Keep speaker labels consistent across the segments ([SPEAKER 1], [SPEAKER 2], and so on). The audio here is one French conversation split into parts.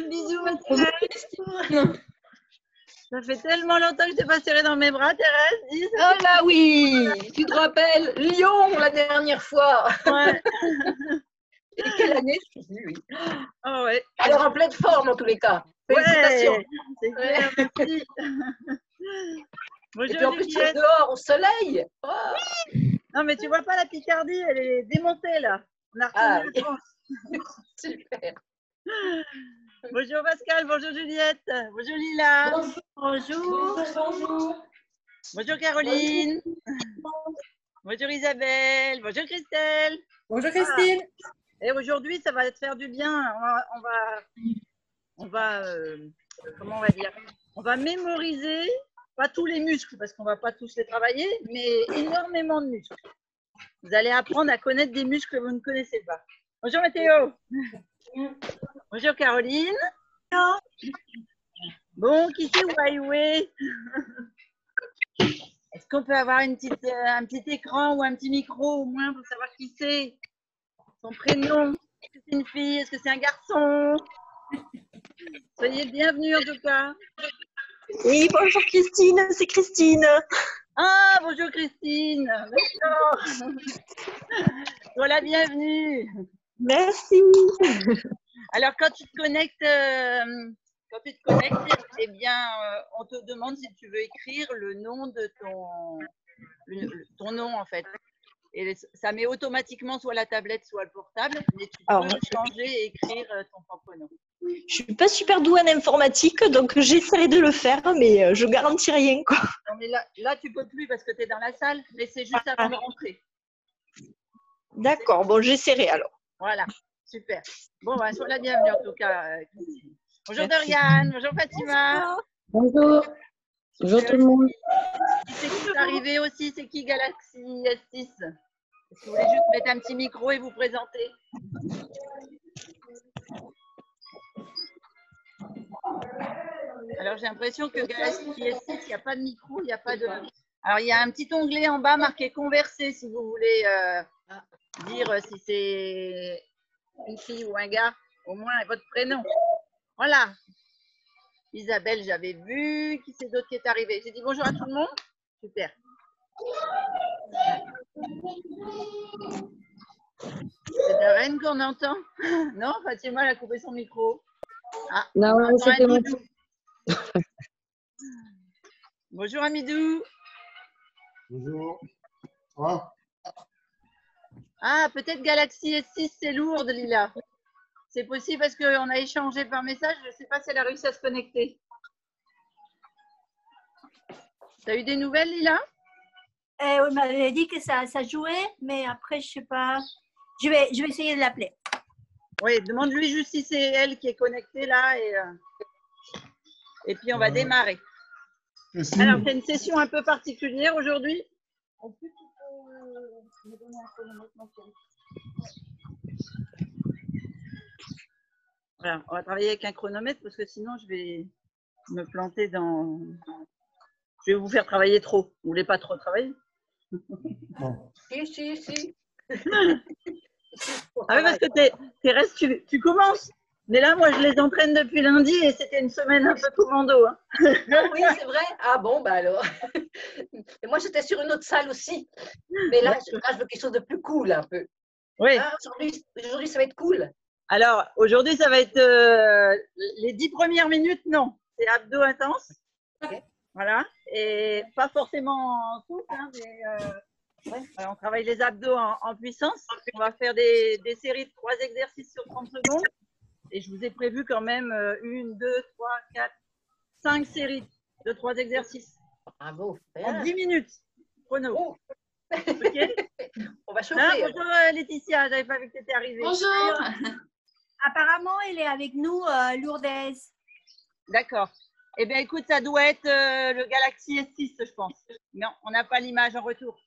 [SPEAKER 1] Un bisou, ma Thérèse. Ça fait tellement longtemps que je t'ai pas serré dans mes bras, Thérèse. Dis,
[SPEAKER 2] Ah là oui, tu te rappelles, Lyon la dernière fois.
[SPEAKER 1] ouais.
[SPEAKER 2] Et quelle année, je sais plus, oui.
[SPEAKER 1] Oh, ouais.
[SPEAKER 2] Alors en pleine forme en tous les cas.
[SPEAKER 1] Ouais,
[SPEAKER 2] Félicitations.
[SPEAKER 1] c'est clair, merci.
[SPEAKER 2] Et
[SPEAKER 1] Bonjour
[SPEAKER 2] puis en plus, tu es
[SPEAKER 1] Juliette.
[SPEAKER 2] dehors au soleil. Oh.
[SPEAKER 1] Non, mais tu vois pas la Picardie, elle est démontée là. On a retourné
[SPEAKER 2] Ah
[SPEAKER 1] la
[SPEAKER 2] oui,
[SPEAKER 1] France.
[SPEAKER 2] super.
[SPEAKER 1] Bonjour Pascal, bonjour Juliette, bonjour Lila,
[SPEAKER 3] Bonjour. Bonjour.
[SPEAKER 1] bonjour Caroline, bonjour Isabelle, bonjour Christelle.
[SPEAKER 3] Bonjour Christine.
[SPEAKER 1] Et aujourd'hui, ça va te faire du bien. Comment on va dire? On va mémoriser, pas tous les muscles parce qu'on va pas tous les travailler, mais énormément de muscles. Vous allez apprendre à connaître des muscles que vous ne connaissez pas. Bonjour Mathéo. Bonjour Caroline. Bon, qui c'est Waiwei? Est-ce qu'on peut avoir un petit écran ou un petit micro au moins pour savoir qui c'est? Son prénom? Est-ce que c'est une fille? Est-ce que c'est un garçon? Soyez le bienvenu en tout cas.
[SPEAKER 4] Oui, bonjour Christine, c'est Christine.
[SPEAKER 1] Ah, bonjour Christine. D'accord. Sois la bienvenue.
[SPEAKER 4] Merci.
[SPEAKER 1] Alors, quand tu te connectes, eh bien, on te demande si tu veux écrire le nom de ton nom en fait. Et ça met automatiquement soit la tablette, soit le portable, mais tu peux changer et écrire ton propre nom.
[SPEAKER 4] Je suis pas super douée en informatique, donc j'essaierai de le faire, mais je garantis rien, quoi.
[SPEAKER 1] Non, mais là, tu peux plus parce que tu es dans la salle, mais c'est juste avant de rentrer.
[SPEAKER 4] D'accord, bon, j'essaierai alors.
[SPEAKER 1] Voilà, super. Bon, bah, sois la bienvenue en tout cas. Bonjour
[SPEAKER 4] Merci.
[SPEAKER 1] Doriane, bonjour Fatima.
[SPEAKER 5] Bonjour. Bonjour tout le monde.
[SPEAKER 1] C'est qui est arrivé aussi? C'est qui Galaxy S6? Est-ce que vous voulez juste mettre un petit micro et vous présenter? Alors j'ai l'impression que Galaxy S6, il n'y a pas de micro, il n'y a pas de... Alors il y a un petit onglet en bas marqué converser si vous voulez dire si c'est une fille ou un gars, au moins votre prénom. Voilà. Isabelle, j'avais vu. Qui c'est d'autre qui est arrivé? J'ai dit bonjour à tout le monde. Super. C'est Darren qu'on entend? Non, Fatima, elle a coupé son micro. Ah,
[SPEAKER 5] Non, c'était mon tour.
[SPEAKER 1] Bonjour Amidou.
[SPEAKER 6] Bonjour. Oh.
[SPEAKER 1] Ah, peut-être Galaxy S6, c'est lourd, Lila. C'est possible parce qu'on a échangé par message. Je ne sais pas si elle a réussi à se connecter. Tu as eu des nouvelles, Lila?
[SPEAKER 3] On m'avait dit que ça jouait, mais après, je ne sais pas. Je vais essayer de l'appeler.
[SPEAKER 1] Oui, demande-lui juste si c'est elle qui est connectée là. Et puis, on va démarrer.
[SPEAKER 6] Christine.
[SPEAKER 1] Alors, c'est une session un peu particulière aujourd'hui. Est-ce que tu peux me donner un chronomètre, mon chéri? Voilà, on va travailler avec un chronomètre parce que sinon je vais me planter dans... Je vais vous faire travailler trop. Vous voulez pas trop travailler?
[SPEAKER 6] Bon.
[SPEAKER 2] Si.
[SPEAKER 1] Ah oui, parce que Thérèse, tu commences. Mais là, moi, je les entraîne depuis lundi et c'était une semaine un peu commando. Hein.
[SPEAKER 2] Ah oui, c'est vrai. Ah bon, bah alors. Et moi, j'étais sur une autre salle aussi. Mais là, je veux quelque chose de plus cool un peu.
[SPEAKER 1] Oui.
[SPEAKER 2] Ah, aujourd'hui, ça va être cool.
[SPEAKER 1] Alors, aujourd'hui, ça va être les 10 premières minutes, non. C'est abdos intenses.
[SPEAKER 2] Okay.
[SPEAKER 1] Voilà. Et pas forcément souple, hein, mais on travaille les abdos en puissance. On va faire des séries de 3 exercices sur 30 secondes. Et je vous ai prévu quand même 1, 2, 3, 4, 5 séries de 3 exercices.
[SPEAKER 2] Bravo.
[SPEAKER 1] En 10 minutes. Chrono.
[SPEAKER 2] Oh.
[SPEAKER 1] Okay.
[SPEAKER 2] On va chauffer.
[SPEAKER 1] Ah, bonjour Laetitia, j'avais pas vu que tu étais arrivée.
[SPEAKER 3] Bonjour. Apparemment, elle est avec nous, Lourdes.
[SPEAKER 1] D'accord. Eh bien, écoute, ça doit être le Galaxy S6, je pense. Non, on n'a pas l'image en retour.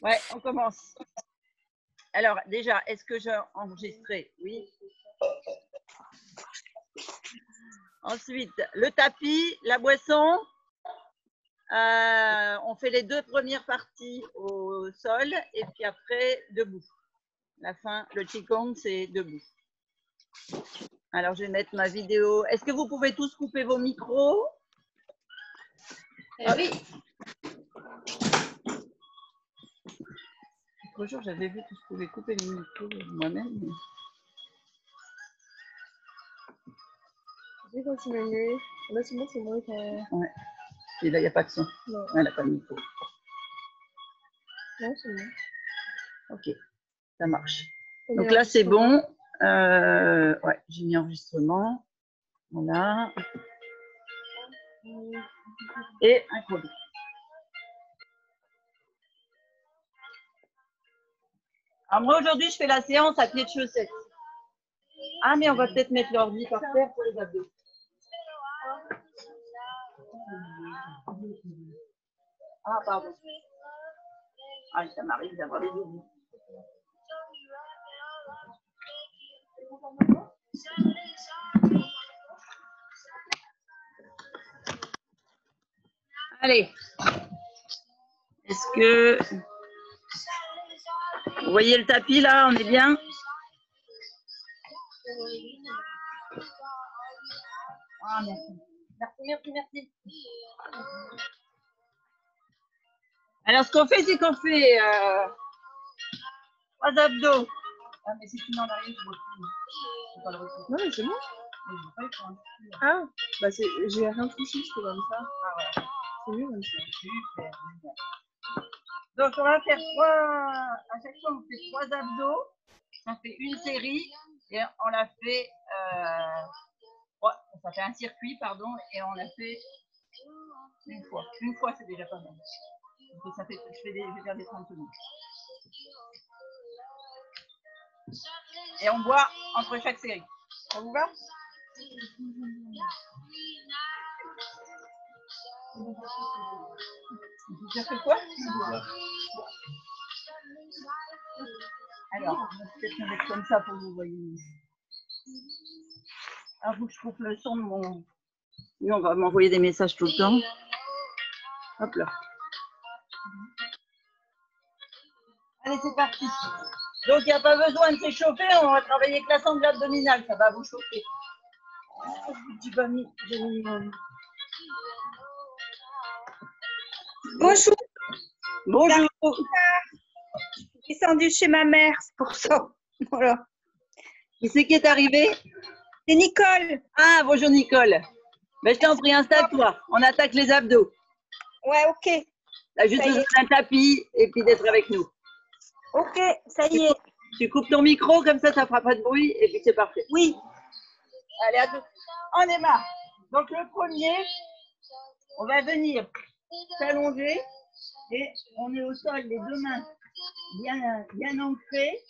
[SPEAKER 1] Ouais, on commence. Alors, déjà, est-ce que j'ai enregistré? Oui. Ensuite, le tapis, la boisson. On fait les 2 premières parties au sol et puis après, debout. La fin, le Qigong, c'est debout. Alors, je vais mettre ma vidéo. Est-ce que vous pouvez tous couper vos micros?
[SPEAKER 2] Eh oui.
[SPEAKER 1] L'autre jour, j'avais vu que je pouvais couper les micros moi-même. Mais...
[SPEAKER 7] Je vais continuer. Là, sinon, c'est moi qui.
[SPEAKER 1] Ouais. Et là, il n'y a pas de son.
[SPEAKER 7] Non.
[SPEAKER 1] Elle n'a pas de micro.
[SPEAKER 7] Non, c'est moi.
[SPEAKER 1] Ok, ça marche. Donc là, c'est bon. Ouais, j'ai mis enregistrement. Voilà. Et un chrono. Alors moi, aujourd'hui, je fais la séance à pied de chaussette. Ah, mais on va peut-être mettre l'ordi par terre pour les abdos. Ah, pardon. Ah, ça m'arrive d'avoir des oublis. Allez. Est-ce que vous voyez le tapis là? On est bien? Ah, merci. Merci. Alors, ce qu'on fait, c'est qu'on fait 3 abdos. Ah, mais si tu n'en as rien, je vois plus. Pas le retour.
[SPEAKER 7] Non, mais c'est bon. Ah, bah j'ai rien touché, je fais comme ça.
[SPEAKER 1] Ah, ouais.
[SPEAKER 7] C'est mieux comme ça.
[SPEAKER 1] Super. Donc, on va faire 3. À chaque fois, on fait 3 abdos. On fait une série et on la fait. Ouais, ça fait un circuit, pardon, et on l'a fait une fois. Une fois, c'est déjà pas mal. Donc, ça fait, je vais faire des 30 secondes. Et on boit entre chaque série. Ça vous va? Vous avez fait quoi? Alors, on va peut-être me mettre comme ça pour que vous voyez. Alors, il faut que je trouve le son de mon... Lui, on va m'envoyer des messages tout le temps. Hop là. Allez, c'est parti. Donc, il n'y a pas besoin de s'échauffer. On va travailler avec la sangle abdominale. Ça va vous chauffer. J'ai mis
[SPEAKER 8] Bonjour,
[SPEAKER 1] Bonjour.
[SPEAKER 8] je suis descendue chez ma mère, c'est pour ça. Voilà.
[SPEAKER 1] Qui c'est qui est arrivé?
[SPEAKER 8] C'est Nicole.
[SPEAKER 1] Ah, bonjour Nicole. Ben, je t'en prie, installe-toi. On attaque les abdos.
[SPEAKER 8] Ouais, ok.
[SPEAKER 1] Là, juste
[SPEAKER 8] Ça y est.
[SPEAKER 1] un tapis et puis d'être avec nous.
[SPEAKER 8] Ok, ça y est.
[SPEAKER 1] Tu coupes ton micro, comme ça fera pas de bruit et puis c'est parfait.
[SPEAKER 8] Oui.
[SPEAKER 1] Allez, à tout. On démarre. Donc, le premier, on va venir s'allonger et on est au sol, les deux mains bien ancrées.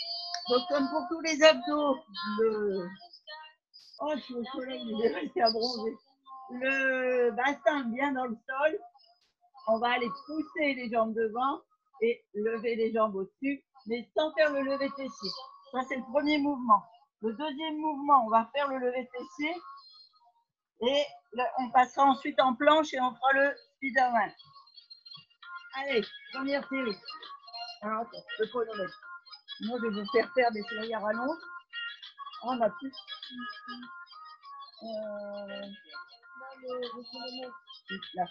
[SPEAKER 1] Donc, comme pour tous les abdos, oh, je suis au soleil, je vais rester à bronzer. Le bassin bien dans le sol. On va aller pousser les jambes devant et lever les jambes au-dessus, mais sans faire le lever de fessier. Ça, c'est le premier mouvement. Le deuxième mouvement, on va faire le lever de fessier et on passera ensuite en planche et on fera le Spiderman. Allez, première série. Alors, attends, le chronomètre. Moi, je vais vous faire faire des séries à rallonge. On a plus. Là.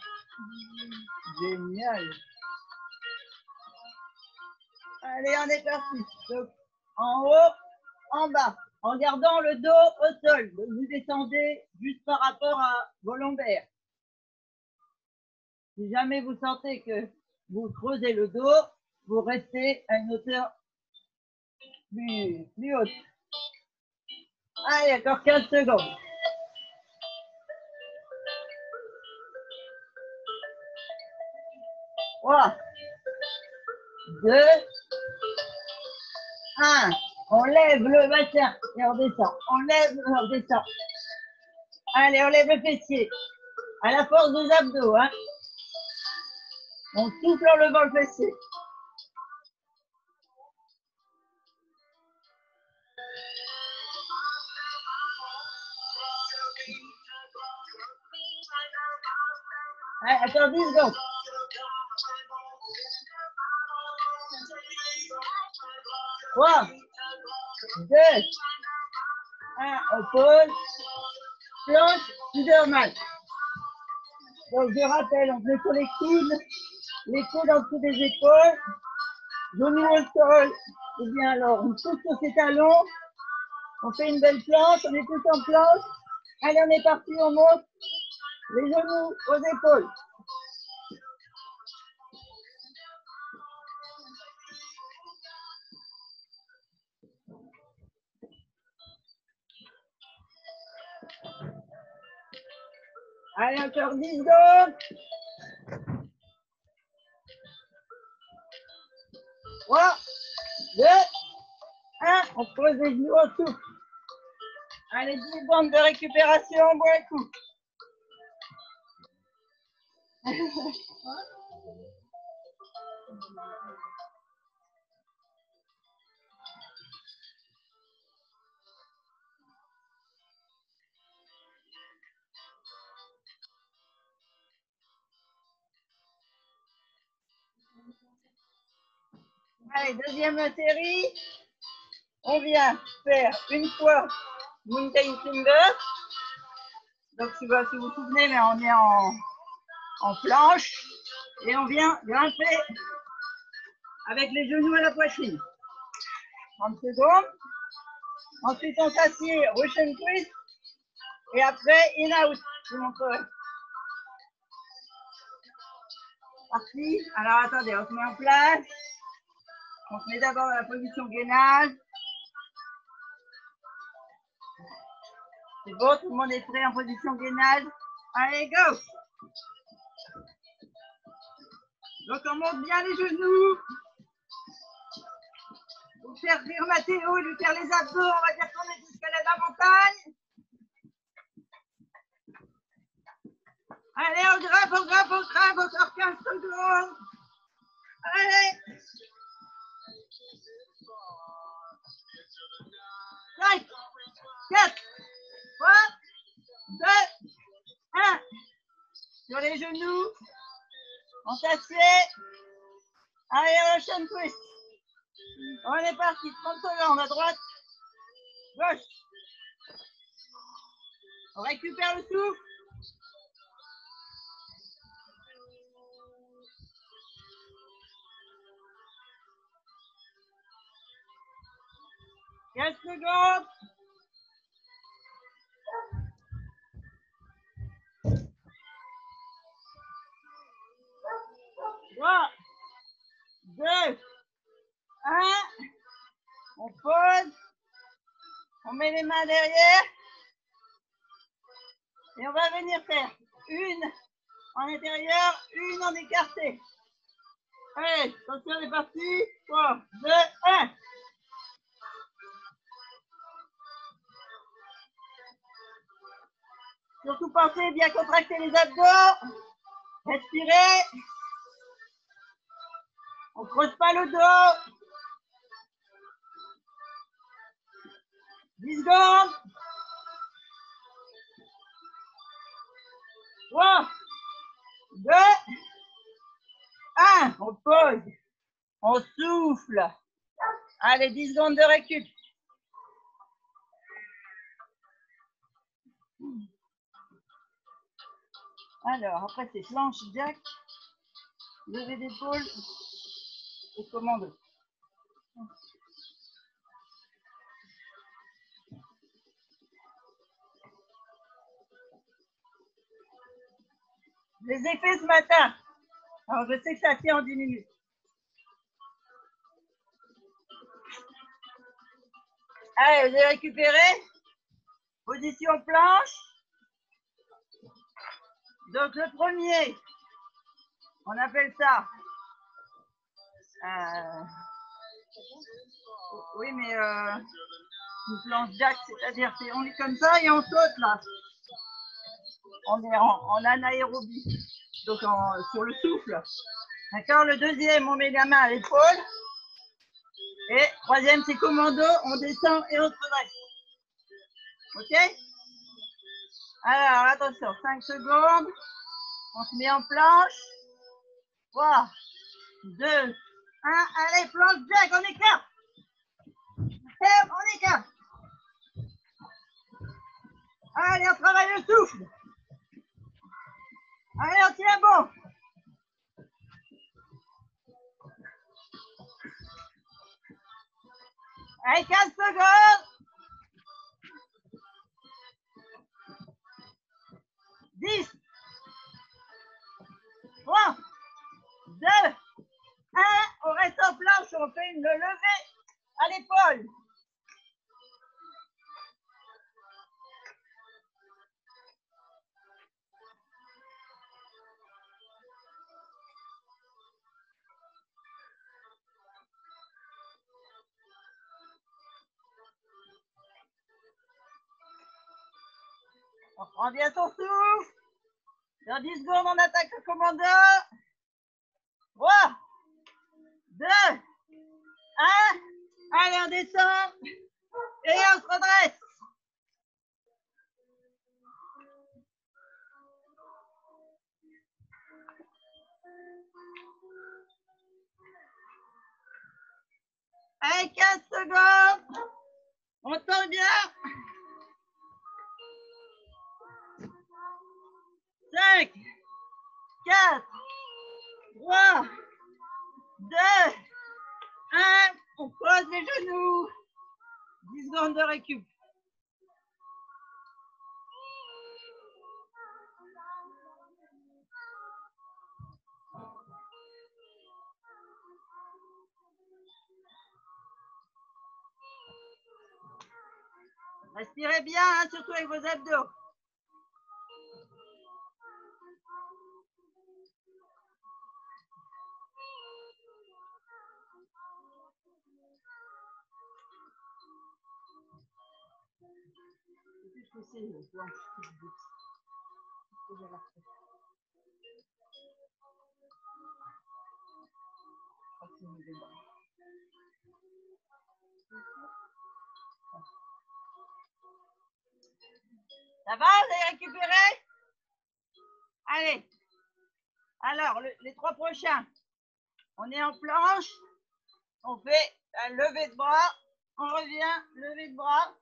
[SPEAKER 1] Génial. Allez, on est parti. Donc, en haut, en bas, en gardant le dos au sol. Donc, vous descendez juste par rapport à vos lombaires. Si jamais vous sentez que vous creusez le dos, vous restez à une hauteur plus haute. Allez, encore 15 secondes. Trois, 2, 1. On lève le bassin et on descend. On lève et on descend. Allez, on lève le fessier. À la force des abdos. Hein. On souffle en levant le fessier. Allez, attends 10 secondes. 3, 2, 1, on pose. Planche, normal. Donc, je rappelle, on fait sur les coudes en dessous des épaules, genoux au sol, ou bien alors, on pousse sur ses talons, on fait une belle planche, on est tous en planche. Allez, on est parti, on monte les genoux aux épaules. Allez, encore 10 secondes. 3, 2, 1. On pose les genoux en dessous. Allez, 10 secondes de récupération, on boit un coup. Allez, deuxième série. On vient faire une fois Mountain Finger. Donc, je sais pas si vous vous souvenez, mais on est en planche. Et on vient grimper avec les genoux à la poitrine. 30 secondes. Ensuite, on s'assied, Russian twist. Et après, in out. Je vous montrerai. Parti. Alors, attendez, on se met en place. On se met d'abord dans la position gainage. C'est bon, tout le monde est prêt en position gainage. Allez, go! Donc, on monte bien les genoux. Pour faire rire Mathéo, lui faire les abdos, on va dire qu'on est jusqu'à la montagne. Allez, on grimpe, on grimpe, on grimpe, encore 15 secondes. Allez! 5, 4, 3, 2, 1. Sur les genoux, on s'assied. Allez, Russian twist. On est parti, 30 secondes à droite, gauche. On récupère le souffle. Quelques secondes. Trois, 2, 1. On pose. On met les mains derrière. Et on va venir faire une en intérieur, une en écarté. Allez, attention, on est parti. 3, 2, 1. Surtout pensez bien contracter les abdos. Respirez. On ne creuse pas le dos. 10 secondes. 3, 2, 1. On pose. On souffle. Allez, 10 secondes de récup. Alors, après, c'est planche, jack, lever d'épaule et commando. Je les ai fait ce matin. Alors, je sais que ça tient en 10 minutes. Allez, vous avez récupéré. Position planche. Donc, le premier, on appelle ça. Oui, mais une planche jack, c'est-à-dire on est comme ça et on saute là. On est en anaérobie, donc sur le souffle. D'accord. Le deuxième, on met la main à l'épaule. Et troisième, c'est commando, on descend et on se redresse. Ok. Alors, attention, 5 secondes. On se met en planche. 3, 2, 1. Allez, planche jack, on écarte. ferme, on écarte. Allez, on travaille le souffle. Allez, on tient bon. Allez, 15 secondes. 10, 3, 2, 1. On reste en planche, on fait une levée à l'épaule. On prend bien son souffle. Dans 10 secondes, on attaque le commando. 3, 2, 1. Allez, on descend. Et on se redresse. Allez, 15 secondes. On tourne bien. 5, 4, 3, 2, 1. On pose les genoux. 10 secondes de récup. Respirez bien, hein, surtout avec vos abdos. Ça va, vous avez récupéré? Allez. Alors, les 3 prochains. On est en planche. On fait un lever de bras. On revient, lever de bras.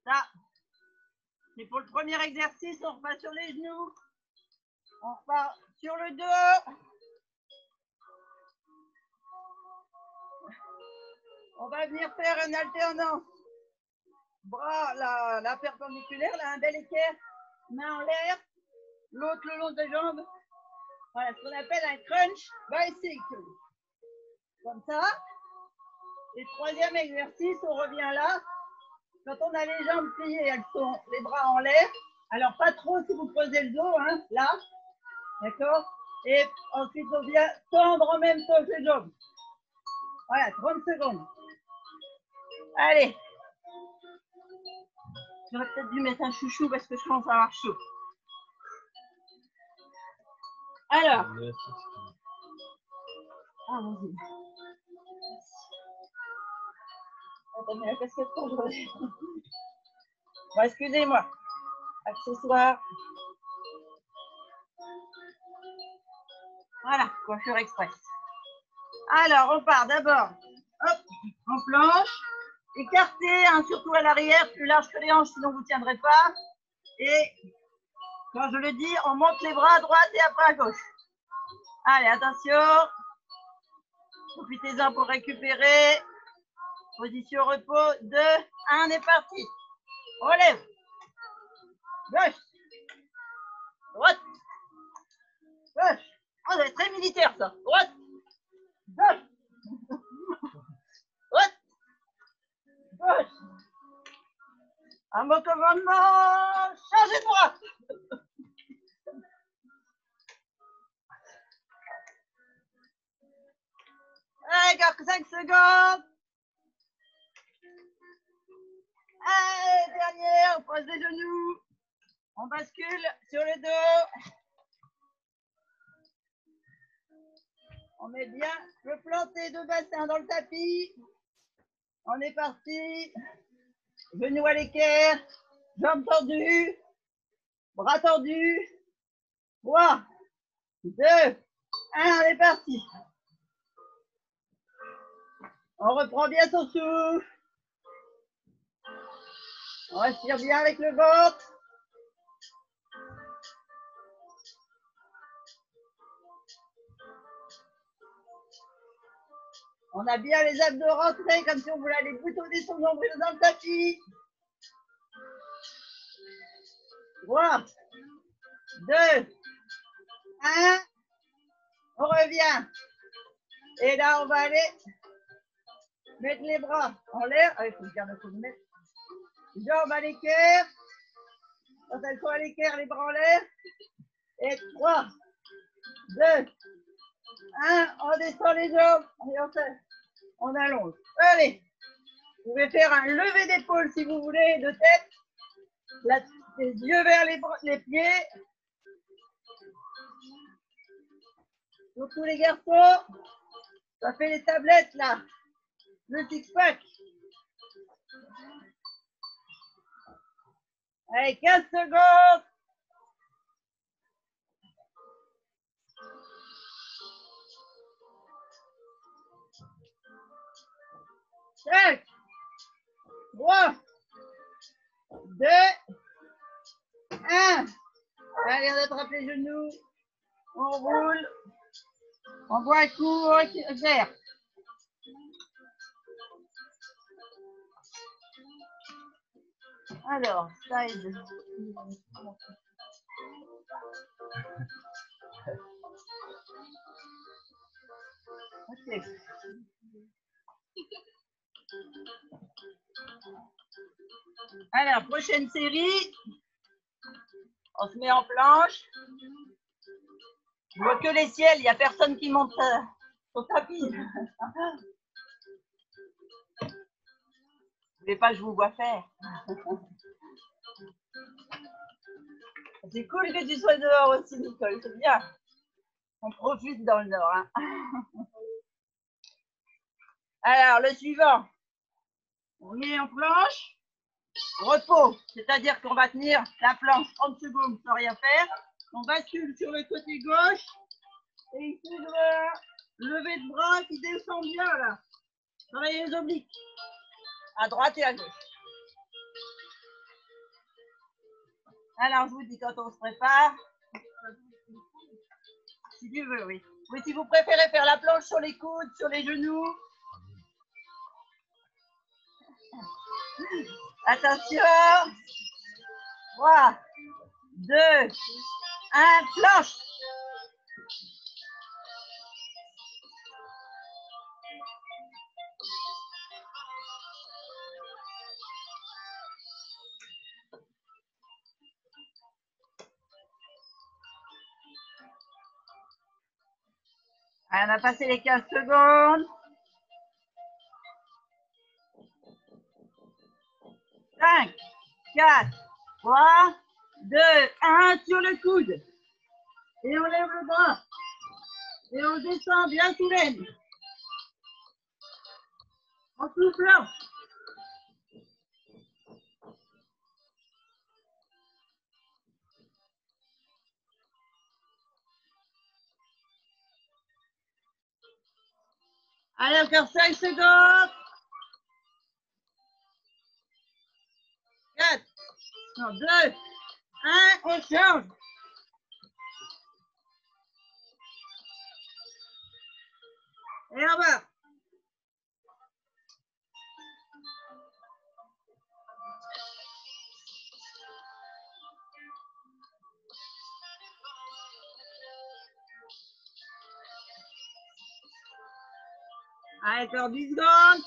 [SPEAKER 1] Ça, c'est pour le premier exercice. On repasse sur les genoux. On repart sur le dos. On va venir faire une alternance. Bras, la perpendiculaire, là, un bel équerre. Main en l'air. L'autre le long des jambes. Voilà ce qu'on appelle un crunch bicycle. Comme ça. Et troisième exercice, on revient là. Quand on a les jambes pliées, elles sont les bras en l'air. Alors pas trop si vous creusez le dos, hein, là. D'accord? Et ensuite, on vient tendre en même temps que les jambes. Voilà, 30 secondes. Allez. J'aurais peut-être dû mettre un chouchou parce que je commence à avoir chaud. Alors. Ah, vas-y. T'as mis la casquette pour jouer. Bon, excusez-moi. Accessoires. Voilà, coiffure express. Alors, on part d'abord. Hop, en planche. Écartez, hein, surtout à l'arrière, plus large que les hanches, sinon vous ne tiendrez pas. Et quand je le dis, on monte les bras à droite et après à gauche. Allez, attention. Profitez-en pour récupérer. Position repos. 2, 1, on est parti. On lève. Gauche. Droite. Gauche. Oh, ça va être très militaire ça. Droite. Gauche. Droite. Gauche. Un mot commandement. Changez de bras. Allez, 5 secondes. Allez, dernière, on pose les genoux. On bascule sur le dos. On met bien le planté de bassin dans le tapis. On est parti. Genoux à l'équerre. Jambes tendues. Bras tendus. 3, 2, 1, on est parti. On reprend bien son souffle. On respire bien avec le ventre. On a bien les abdos rentrés, comme si on voulait aller boutonner son nombril dans le tapis. 3, 2, 1. On revient. Et là, on va aller mettre les bras en l'air. Ah, il faut bien le mettre. Jambes à l'équerre. Quand elles sont à l'équerre, les bras en l'air. Et 3, 2, 1. On descend les jambes. Et on allonge. Allez. Vous pouvez faire un lever d'épaule si vous voulez, de tête. Les yeux vers les pieds. Surtout les garçons. Ça fait les tablettes là. Le six-pack. Allez, 15 secondes. 5, 3, 2, 1. Allez, on attrape les genoux. On roule. On boit un coup vert. Alors, side. Ok. Alors, prochaine série. On se met en planche. Je vois que les ciels, il n'y a personne qui monte au tapis. Vous voulez pas que je vous vois faire? C'est cool que tu sois dehors aussi, Nicole, c'est bien. On profite dans le nord. Hein. Alors, le suivant. On est en planche. Repos, c'est-à-dire qu'on va tenir la planche 30 secondes sans rien faire. On bascule sur le côté gauche. Et ici, je veux lever de bras qui descend bien là. Travailler les obliques. À droite et à gauche. Alors, je vous dis quand on se prépare. Si tu veux, oui. Oui, si vous préférez faire la planche sur les coudes, sur les genoux. Attention. 3, 2, 1, planche. On a passé les 15 secondes. 5, 4, 3, 2, 1 sur le coude. Et on lève le bras. Et on descend bien sous l'aine. En soufflant. Allez, encore 5 secondes. 4, 2, 1, on change. Et en bas. Allez, encore 10 secondes.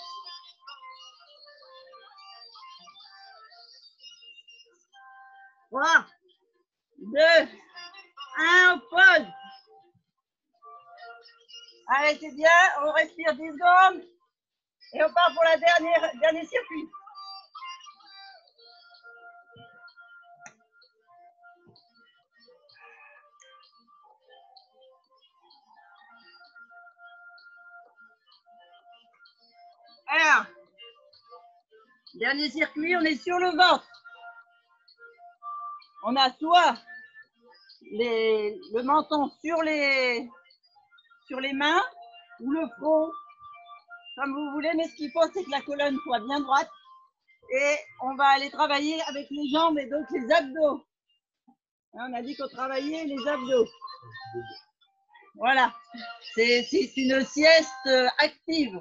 [SPEAKER 1] 3, 2, 1, on pause. Allez, c'est bien, on respire 10 secondes. Et on part pour la dernier circuit. Alors, dernier circuit, on est sur le ventre. On a soit le menton sur les mains ou le front, comme vous voulez, mais ce qu'il faut, c'est que la colonne soit bien droite Et on va aller travailler avec les jambes et donc les abdos. On a dit qu'on travaillait les abdos. Voilà. C'est une sieste active.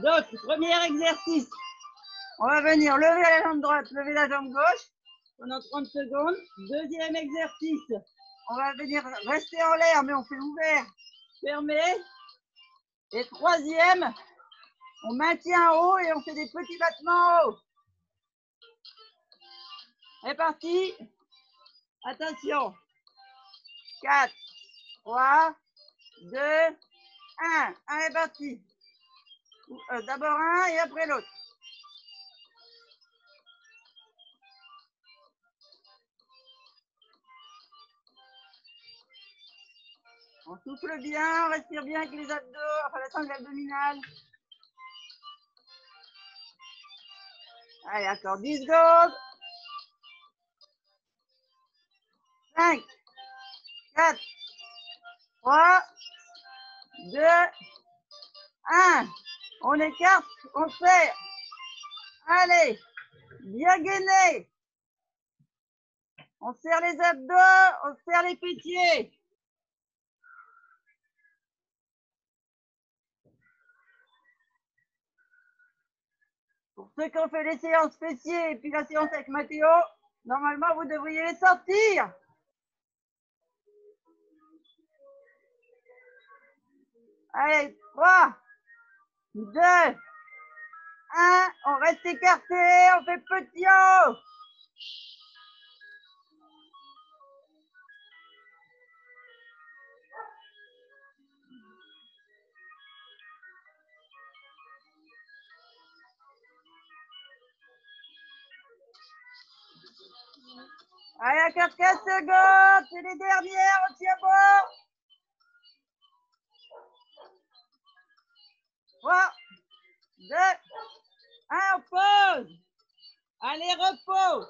[SPEAKER 1] Donc, premier exercice. On va venir lever la jambe droite, lever la jambe gauche pendant 30 secondes. Deuxième exercice. On va venir rester en l'air, mais on fait ouvert, fermé. Et troisième, on maintient en haut et on fait des petits battements en haut. C'est parti. Attention. 4, 3, 2, 1. Allez, parti. D'abord un et après l'autre. On souffle bien, on respire bien avec les abdos, enfin la sangle abdominale. Allez, encore 10 secondes. 5, 4, 3, 2, 1. On écarte, on serre. Allez, bien gainé. On serre les abdos, on serre les pétiers. Pour ceux qui ont fait les séances fessiers et puis la séance avec Mathéo, normalement, vous devriez les sortir. Allez, 3, 2, 1. On reste écarté, on fait petit en haut. Allez, encore 15 secondes, c'est les dernières, on tient bon. 3, 2, 1, on pause. Allez, repos.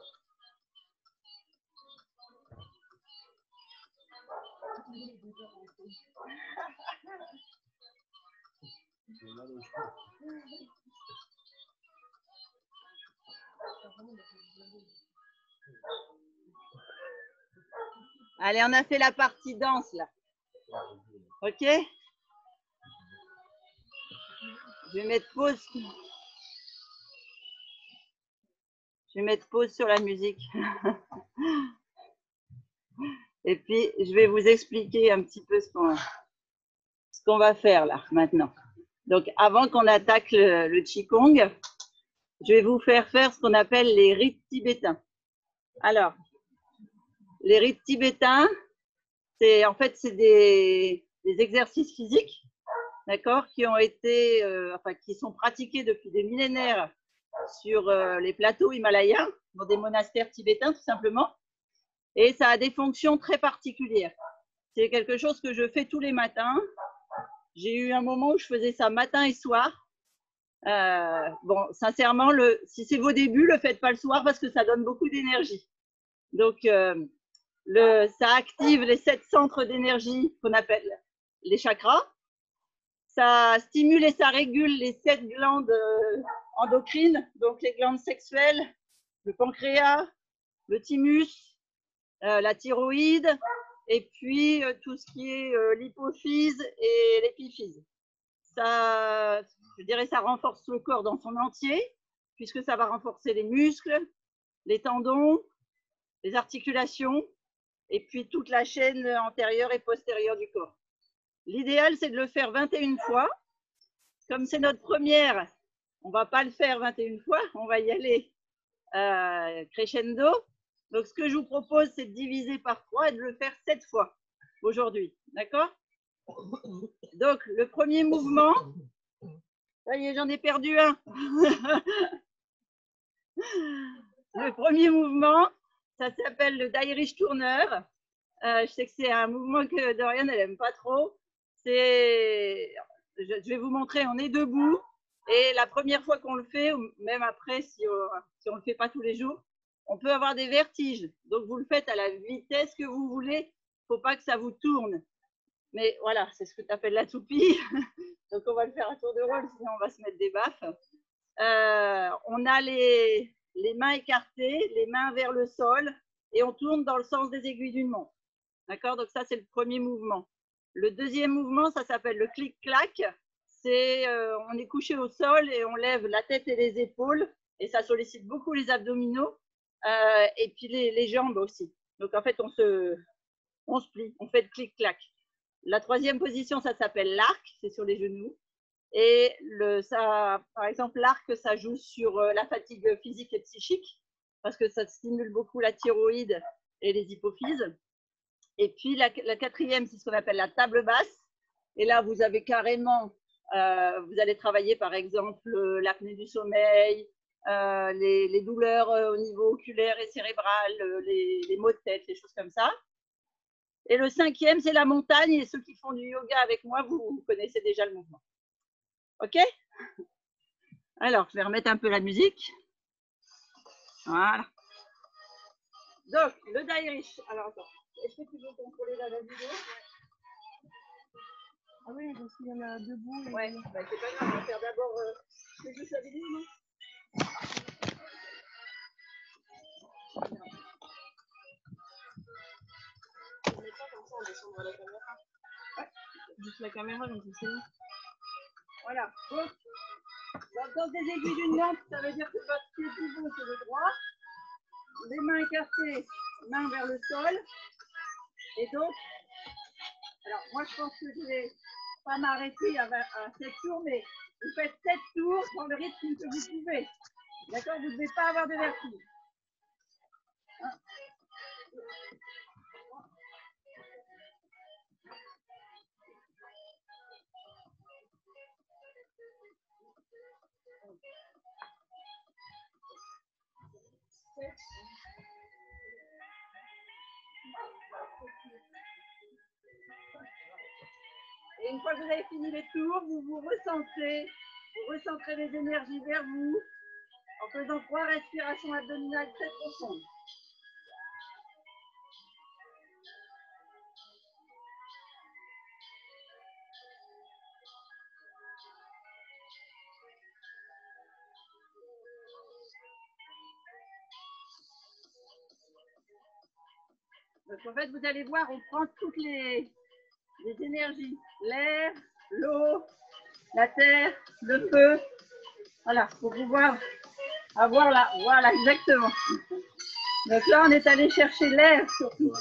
[SPEAKER 1] Allez, on a fait la partie danse là. Ok? Je vais mettre pause. Je vais mettre pause sur la musique. Et puis, je vais vous expliquer un petit peu ce qu'on va faire là maintenant. Donc, avant qu'on attaque le Qigong, je vais vous faire ce qu'on appelle les rites tibétains. Alors, les rites tibétains, c'est des exercices physiques, d'accord, qui ont été, qui sont pratiqués depuis des millénaires sur les plateaux himalayens, dans des monastères tibétains tout simplement, et ça a des fonctions très particulières. C'est quelque chose que je fais tous les matins. J'ai eu un moment où je faisais ça matin et soir. Bon, sincèrement, si c'est vos débuts, le faites pas le soir parce que ça donne beaucoup d'énergie. Donc, ça active les 7 centres d'énergie qu'on appelle les chakras. Ça stimule et ça régule les 7 glandes endocrines, donc les glandes sexuelles, le pancréas, le thymus, la thyroïde, et puis tout ce qui est l'hypophyse et l'épiphyse. Ça, je dirais, ça renforce le corps dans son entier, puisque ça va renforcer les muscles, les tendons, les articulations, et puis toute la chaîne antérieure et postérieure du corps. L'idéal, c'est de le faire 21 fois. Comme c'est notre première, on ne va pas le faire 21 fois, on va y aller crescendo. Donc, ce que je vous propose, c'est de diviser par 3 et de le faire 7 fois aujourd'hui. D'accord? Donc, le premier mouvement, ça y est, j'en ai perdu un. Le premier mouvement, ça s'appelle le d'Irish Turner. Je sais que c'est un mouvement que Dorian, elle n'aime pas trop. Je vais vous montrer, on est debout. Et la première fois qu'on le fait, ou même après, si on ne le fait pas tous les jours, on peut avoir des vertiges. Donc, vous le faites à la vitesse que vous voulez. Il ne faut pas que ça vous tourne. Mais voilà, c'est ce que tu appelles la toupie. Donc, on va le faire à tour de rôle, sinon on va se mettre des baffes. on a les mains écartées, les mains vers le sol, et on tourne dans le sens des aiguilles d'une montre. D'accord? Donc ça, c'est le premier mouvement. Le deuxième mouvement, ça s'appelle le clic-clac. C'est on est couché au sol et on lève la tête et les épaules, et ça sollicite beaucoup les abdominaux et puis les jambes aussi. Donc en fait, on se plie, on fait le clic-clac. La troisième position, ça s'appelle l'arc, c'est sur les genoux. Et par exemple, l'arc, ça joue sur la fatigue physique et psychique parce que ça stimule beaucoup la thyroïde et les hypophyses. Et puis la quatrième, c'est ce qu'on appelle la table basse. Et là, vous avez carrément, vous allez travailler par exemple l'apnée du sommeil, les douleurs au niveau oculaire et cérébral, les maux de tête, les choses comme ça. Et le cinquième, c'est la montagne. Et ceux qui font du yoga avec moi, vous connaissez déjà le mouvement. OK? Alors, je vais remettre un peu la musique. Voilà. Donc, le Dairish. Alors, attends. Est-ce que tu veux contrôler la vidéo?
[SPEAKER 7] Ah oui, parce qu'il y en a debout. Et...
[SPEAKER 1] Ouais, bah, c'est pas grave. On va faire d'abord c'est juste la vidéo, non? On met pas comme ça, on descendra la caméra. Ouais,
[SPEAKER 7] juste la caméra, donc c'est bon.
[SPEAKER 1] Voilà. Donc, dans des aiguilles d'une montre, ça veut dire que votre pied pivot, c'est le droit. Les mains écartées, mains vers le sol. Et donc, alors moi je pense que je ne vais pas m'arrêter à 7 tours, mais vous faites 7 tours dans le rythme que vous pouvez. D'accord? Vous ne devez pas avoir de vertige. Et une fois que vous avez fini les tours, vous vous recentrez les énergies vers vous en faisant 3 respirations abdominales très profondes. Donc en fait, vous allez voir, on prend toutes les énergies, l'air, l'eau, la terre, le feu. Voilà, pour pouvoir avoir la... Voilà, exactement. Donc là, on est allé chercher l'air surtout.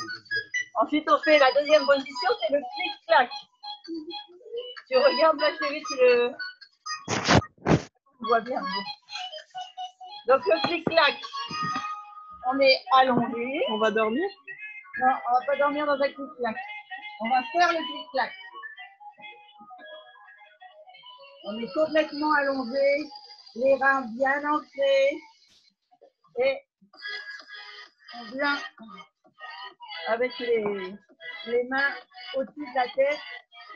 [SPEAKER 1] Ensuite, on fait la deuxième position, c'est le clic-clac. Tu regardes là, chérie, tu vois bien. Donc le clic-clac, on est allongé.
[SPEAKER 7] On va dormir?
[SPEAKER 1] Non, on ne va pas dormir dans un clic-clac. On va faire le clic-clac. On est complètement allongé, les reins bien ancrés. Et on vient avec les mains au-dessus de la tête.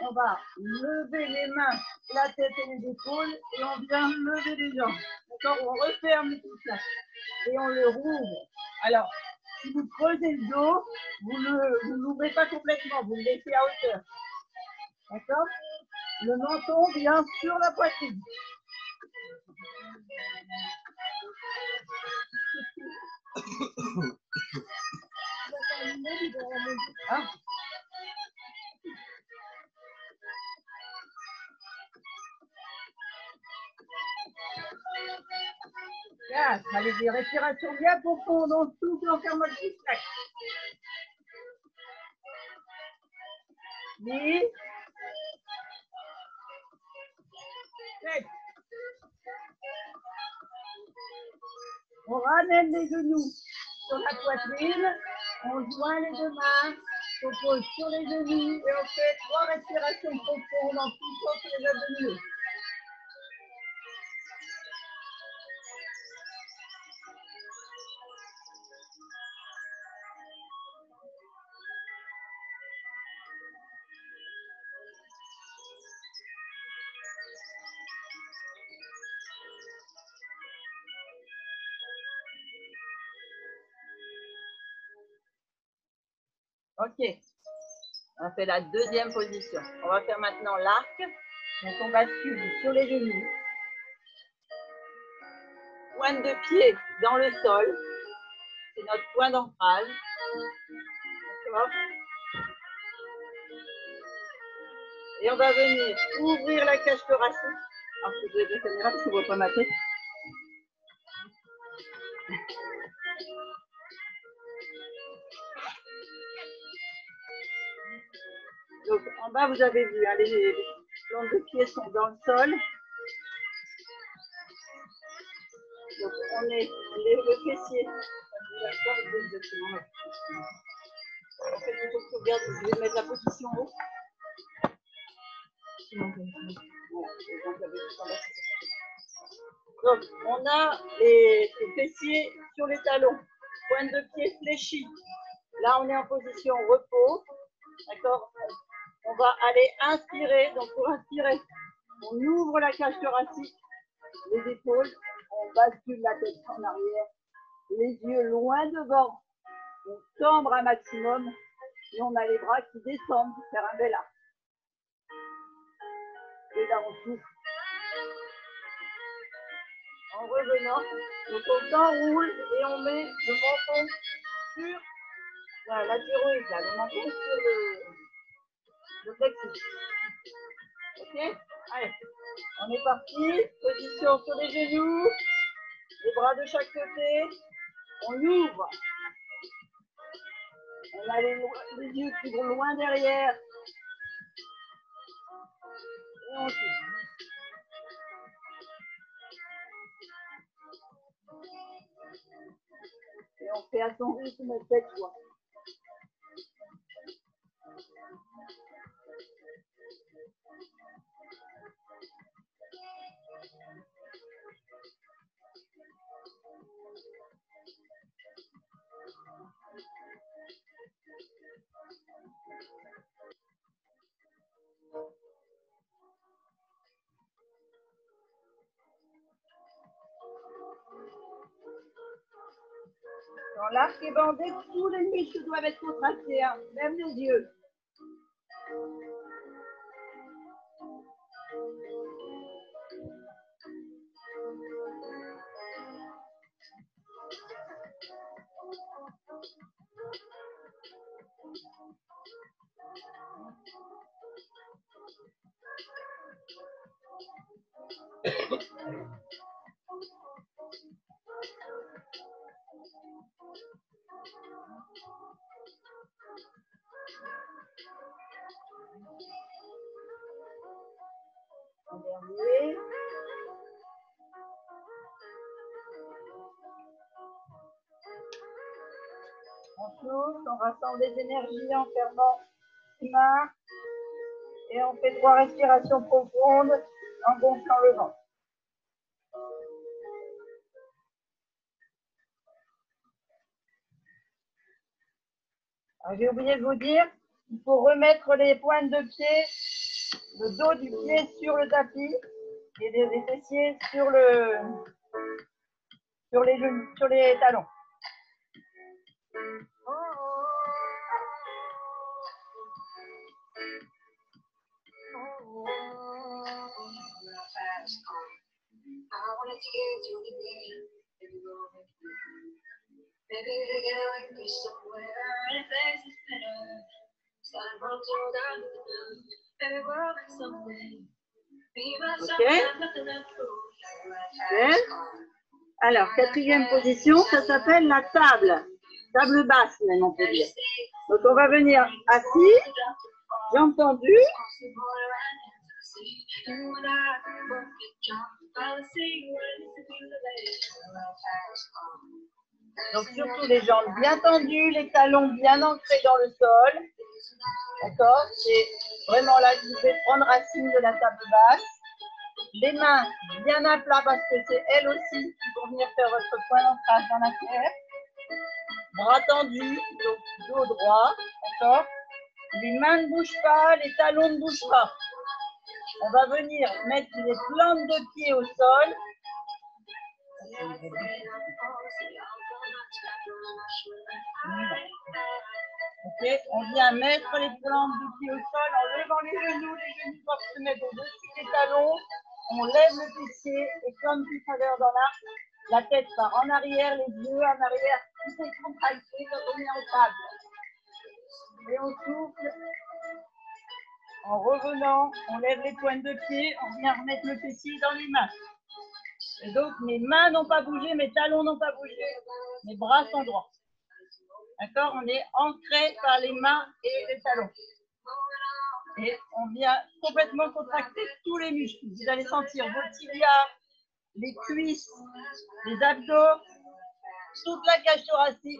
[SPEAKER 1] On va lever les mains, la tête et les épaules. Et on vient lever les jambes. D'accord? On referme le clic-clac. Et on le rouvre. Alors, si vous creusez le dos, vous ne l'ouvrez pas complètement, vous le laissez à hauteur. D'accord? Le menton vient sur la poitrine. Hein? Là, allez, des respirations bien profondes, on souffle, on ferme le clic-clac. 10, 7. On ramène les genoux sur la poitrine, on joint les deux mains, on pose sur les genoux et on fait 3 respirations profondes en poussant sur les abdominaux. Ok, on fait la deuxième position. On va faire maintenant l'arc. Donc on bascule sur les genoux. pointe de pied dans le sol. C'est notre point d'ancrage. D'accord. Et on va venir ouvrir la cage thoracique. Alors, je vais la caméra parce qu'on ne voit pas ma tête. Donc, en bas, vous avez vu, hein, les plantes de pied sont dans le sol. Donc, on est le fessier. En fait, il faut que tu regardes, je vais mettre la position haut. Donc, on a les fessiers sur les talons, pointe de pied fléchie. Là, on est en position repos. D'accord? On va aller inspirer. Donc, pour inspirer, on ouvre la cage thoracique, les épaules, on bascule la tête en arrière, les yeux loin devant, on cambre un maximum et on a les bras qui descendent pour faire un bel arc. Et là, on souffle. En revenant, donc on s'enroule et on met le menton sur la thyroïde, là, le menton sur le plexus. Ok? Allez, on est parti. Position sur les genoux, les bras de chaque côté. On ouvre. On a les yeux qui vont loin derrière. Et on souffle. Et on fait à son rythme cette fois. Quand l'arc est bandé, tous les muscles doivent être contractés, hein, même les yeux. Dernier. On souffle, on rassemble les énergies en fermant les mains et on fait 3 respirations profondes en gonflant le ventre. J'ai oublié de vous dire, il faut remettre les pointes de pied, le dos du pied sur le tapis et les fessiers sur les genoux, sur les talons. Ok. Alors, 4e position, ça s'appelle la table. Table basse, même on peut dire. Donc, on va venir assis, jambes tendues. Donc, surtout les jambes bien tendues, les talons bien ancrés dans le sol. D'accord? C'est vraiment là que vous devez prendre racine de la table basse. Les mains bien à plat parce que c'est elles aussi qui vont venir faire votre point d'ancrage dans la terre. Bras tendus, donc dos droit. D'accord? Les mains ne bougent pas, les talons ne bougent pas. On va venir mettre les plantes de pied au sol. Ok, on vient mettre les plantes de pied au sol en levant les genoux doivent se mettre au-dessus des talons. On lève le fessier et comme tout à l'heure dans l'arc, La tête part en arrière, les yeux en arrière, tout est contracté quand on est en table. Et on souffle. En revenant, on lève les pointes de pied, on vient remettre le fessier dans les mains. Et donc, mes mains n'ont pas bougé, mes talons n'ont pas bougé, mes bras sont droits. D'accord? On est ancré par les mains et les talons. Et on vient complètement contracter tous les muscles. Vous allez sentir vos tibias, les cuisses, les abdos, toute la cage thoracique,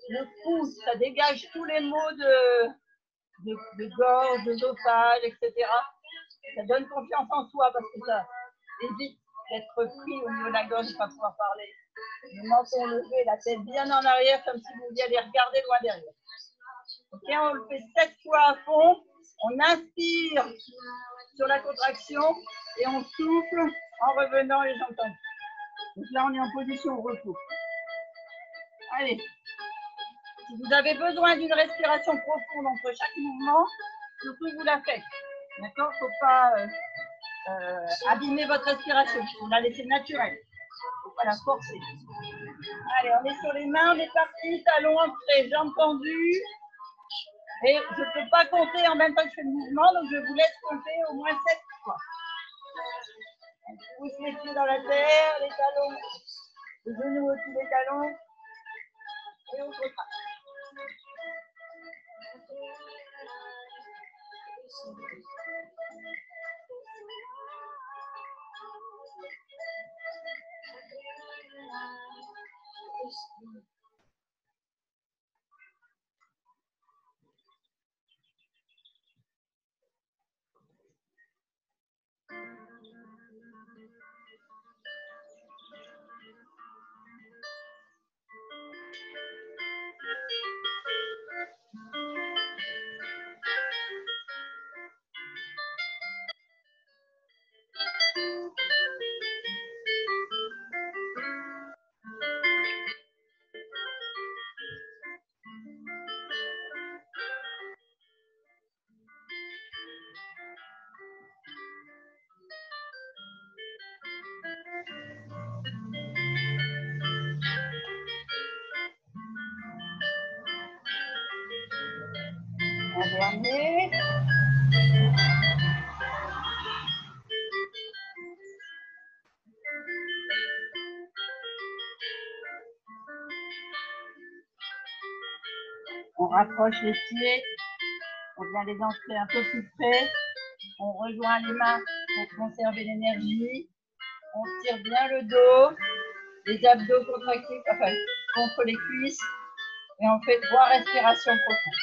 [SPEAKER 1] le cou, ça dégage tous les maux de gorge, d'œsophage, etc. Ça donne confiance en soi parce que ça évite d'être pris au niveau de la gorge et de ne pas pouvoir parler. Le menton levé, la tête bien en arrière comme si vous alliez regarder loin derrière. Ok, on le fait 7 fois à fond. On inspire sur la contraction et on souffle en revenant les jambes tendues. Donc là, on est en position repos. Allez. Si vous avez besoin d'une respiration profonde entre chaque mouvement, surtout vous la faites. D'accord? Il ne faut pas abîmer votre respiration. Vous la laissez naturelle. Il ne faut pas la forcer. Allez, on est sur les mains, on est parti. Talons ancrés, jambes tendues. Et je ne peux pas compter en même temps que je fais le mouvement, donc je vous laisse compter au moins 7 fois. On pousse les pieds dans la terre, les talons, les genoux au-dessus des talons. Et on contracte. Un dernier. On rapproche les pieds, on vient les ancrer un peu plus près, on rejoint les mains pour conserver l'énergie, on tire bien le dos, les abdos contractés enfin, contre les cuisses et on fait 3 respirations profondes.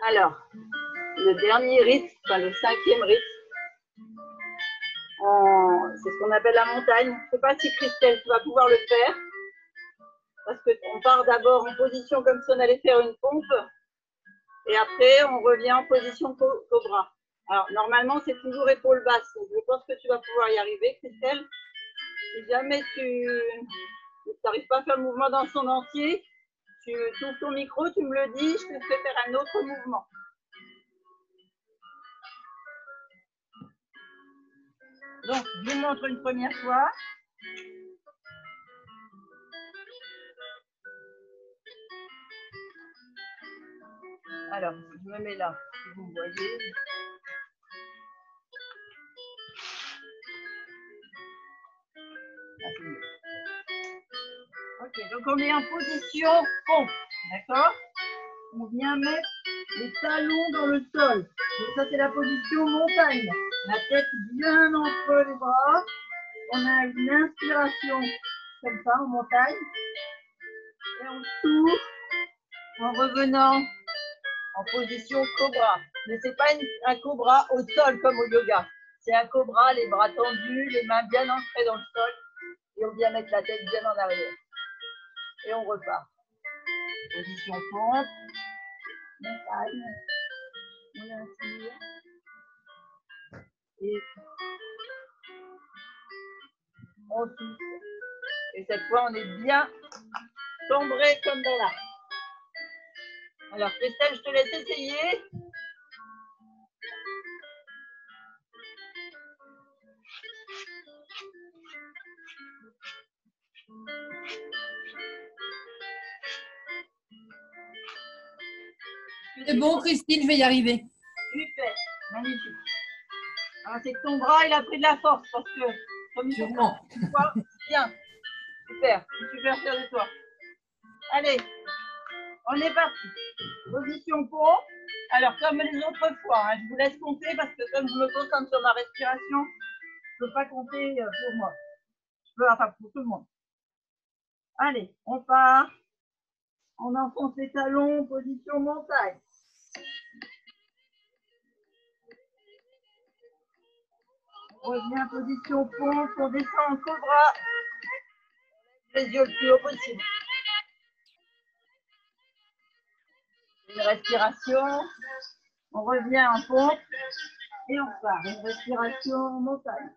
[SPEAKER 1] Alors, le dernier rythme, enfin le 5e rythme, c'est ce qu'on appelle la montagne. Je ne sais pas si Christelle, tu vas pouvoir le faire. Parce qu'on part d'abord en position comme si on allait faire une pompe. Et après, on revient en position cobra. Alors, normalement, c'est toujours épaule basse. Donc, je pense que tu vas pouvoir y arriver, Christelle. Si jamais tu n'arrives pas à faire le mouvement dans son entier, tu ouvres ton micro, tu me le dis, je te fais faire un autre mouvement. Donc, je vous montre une première fois. Alors, je me mets là, si vous voyez. Ah, c'est mieux. Ok, donc on est en position pompe, d'accord? On vient mettre les talons dans le sol. Donc ça, c'est la position montagne. La tête bien entre les bras. On a une inspiration comme ça en montagne. Et on souffle en revenant en position cobra. Mais ce n'est pas un cobra au sol comme au yoga. C'est un cobra, les bras tendus, les mains bien ancrées dans le sol. Et on vient mettre la tête bien en arrière. Et on repart. Position pompe. Montagne. On inspire. Et on souffle. Et cette fois, on est bien cambré comme dans l'arc. Alors, Christelle, je te laisse essayer.
[SPEAKER 9] C'est bon, Christine, je vais y arriver.
[SPEAKER 1] Super, magnifique. Alors, c'est que ton bras, il a pris de la force parce que, comme il faut bien. Super, super fier de toi. Allez, on est parti. Position pompe. Alors, comme les autres fois, hein, je vous laisse compter parce que comme je me concentre sur ma respiration, je ne peux pas compter pour moi. Enfin, pour tout le monde. Allez, on part. On enfonce les talons, position montagne. On revient, position pompe, on descend en cobra. Les yeux le plus haut possible. Une respiration. On revient en pompe. Et on part. Une respiration en montagne.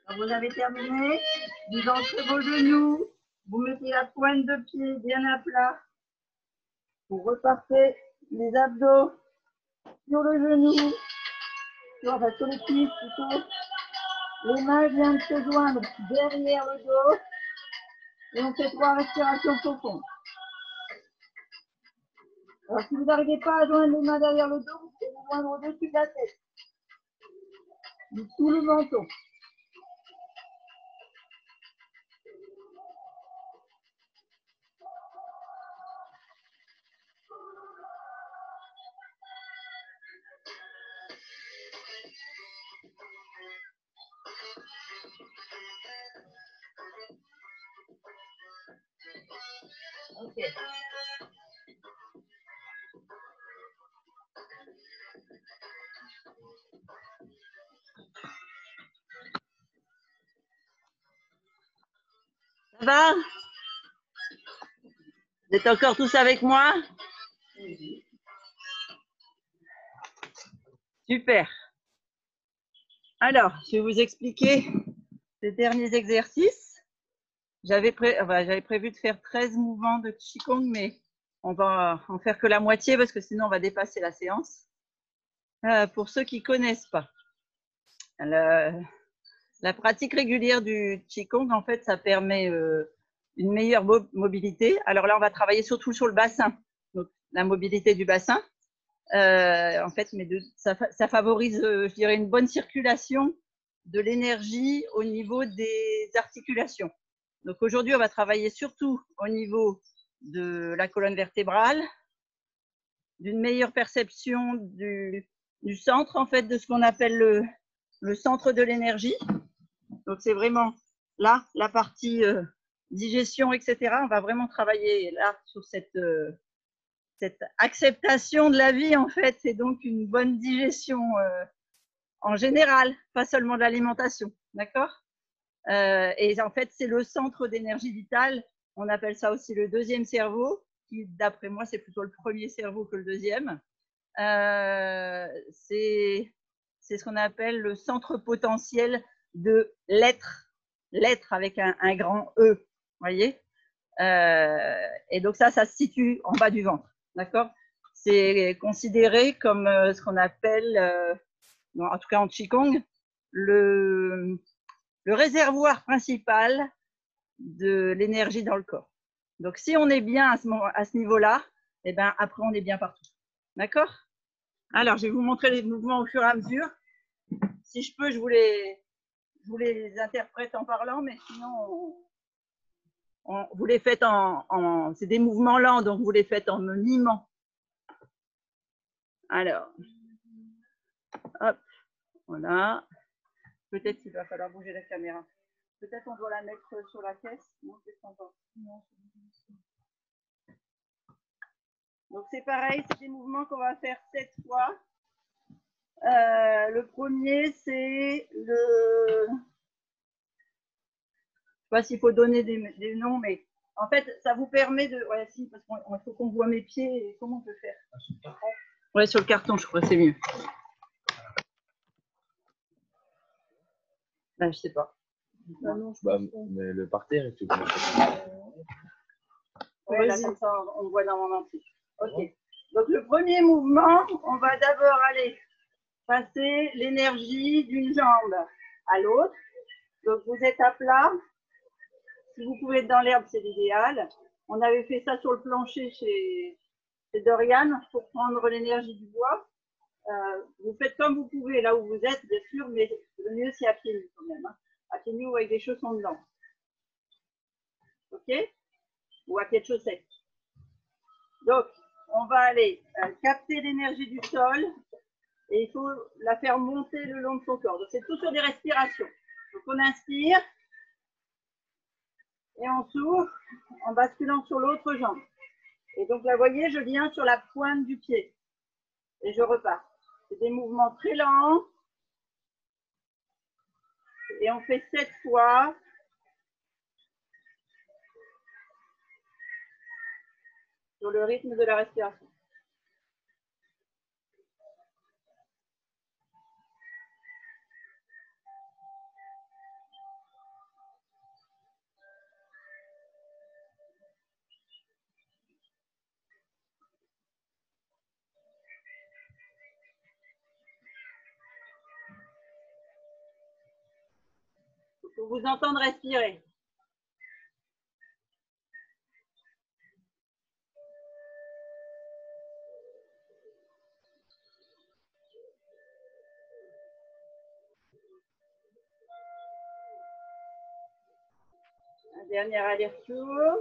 [SPEAKER 1] Quand vous avez terminé, vous entrez vos genoux, vous mettez la pointe de pied bien à plat. Vous repartez les abdos sur le genou, sur les cuisses plutôt. Les mains viennent se joindre derrière le dos et on fait 3 respirations profondes. Alors si vous n'arrivez pas à joindre les mains derrière le dos, vous pouvez vous joindre au-dessus de la tête, sous le menton. Ok. Ça va? Vous êtes encore tous avec moi? Super. Alors, je vais vous expliquer ces derniers exercices. J'avais prévu de faire 13 mouvements de Qigong, mais on va en faire que la moitié parce que sinon on va dépasser la séance. Pour ceux qui ne connaissent pas, la pratique régulière du Qigong, en fait, ça permet une meilleure mobilité. Alors là, on va travailler surtout sur le bassin. Donc, la mobilité du bassin. En fait, mais ça favorise, je dirais, une bonne circulation de l'énergie au niveau des articulations. Donc aujourd'hui, on va travailler surtout au niveau de la colonne vertébrale, d'une meilleure perception du centre, en fait, de ce qu'on appelle le centre de l'énergie. Donc c'est vraiment là, la partie digestion, etc. On va vraiment travailler là sur cette acceptation de la vie, en fait, c'est donc une bonne digestion en général, pas seulement de l'alimentation, d'accord? Et en fait, c'est le centre d'énergie vitale. On appelle ça aussi le deuxième cerveau, qui, d'après moi, c'est plutôt le premier cerveau que le deuxième. C'est ce qu'on appelle le centre potentiel de l'être, l'être avec un grand E, vous voyez? Et donc ça se situe en bas du ventre, d'accord? C'est considéré comme ce qu'on appelle, en tout cas en Qigong, le réservoir principal de l'énergie dans le corps. Donc si on est bien à ce niveau-là, et ben après on est bien partout, d'accord? Alors je vais vous montrer les mouvements au fur et à mesure. Si je peux, je vous les interprète en parlant, mais sinon vous les faites c'est des mouvements lents, donc vous les faites en me mimant. Alors, hop, voilà. Peut-être qu'il va falloir bouger la caméra. Peut-être on doit la mettre sur la caisse. Non, c'est pas encore. Donc c'est pareil, c'est des mouvements qu'on va faire 7 fois. Le premier, c'est le... Je ne sais pas s'il faut donner des noms, mais en fait, ça vous permet de... Ouais, si, parce qu'il faut qu'on voit mes pieds. Et comment on peut faire? Ouais, sur le carton, je crois, c'est mieux. Là, je sais pas.
[SPEAKER 10] Mais le parterre et tout.
[SPEAKER 1] Ouais, là, comme ça, on voit dans mon entier. Ok. Donc, le premier mouvement, on va d'abord aller passer l'énergie d'une jambe à l'autre. Donc, vous êtes à plat. Si vous pouvez être dans l'herbe, c'est l'idéal. On avait fait ça sur le plancher chez Dorian pour prendre l'énergie du bois. Vous faites comme vous pouvez là où vous êtes, bien sûr, mais le mieux c'est à pieds nus quand même. Hein. À pieds nus ou avec des chaussons dedans. Ok? Ou à pieds de chaussettes. Donc, on va aller capter l'énergie du sol et il faut la faire monter le long de son corps. Donc, c'est tout sur des respirations. Donc, on inspire et on souffle en basculant sur l'autre jambe. Et donc, là, vous voyez, je viens sur la pointe du pied et je repars. C'est des mouvements très lents et on fait 7 fois. Sur le rythme de la respiration. Il faut vous entendre respirer. Un dernier aller-retour.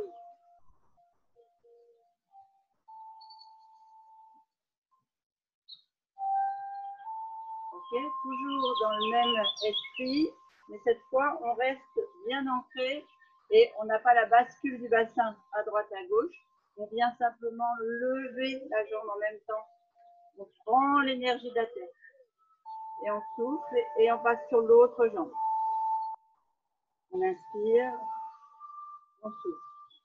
[SPEAKER 1] Ok, toujours dans le même esprit, mais cette fois, on reste bien ancré et on n'a pas la bascule du bassin à droite à gauche. On vient simplement lever la jambe en même temps. On prend l'énergie de la tête et on souffle et on passe sur l'autre jambe. On inspire, on souffle.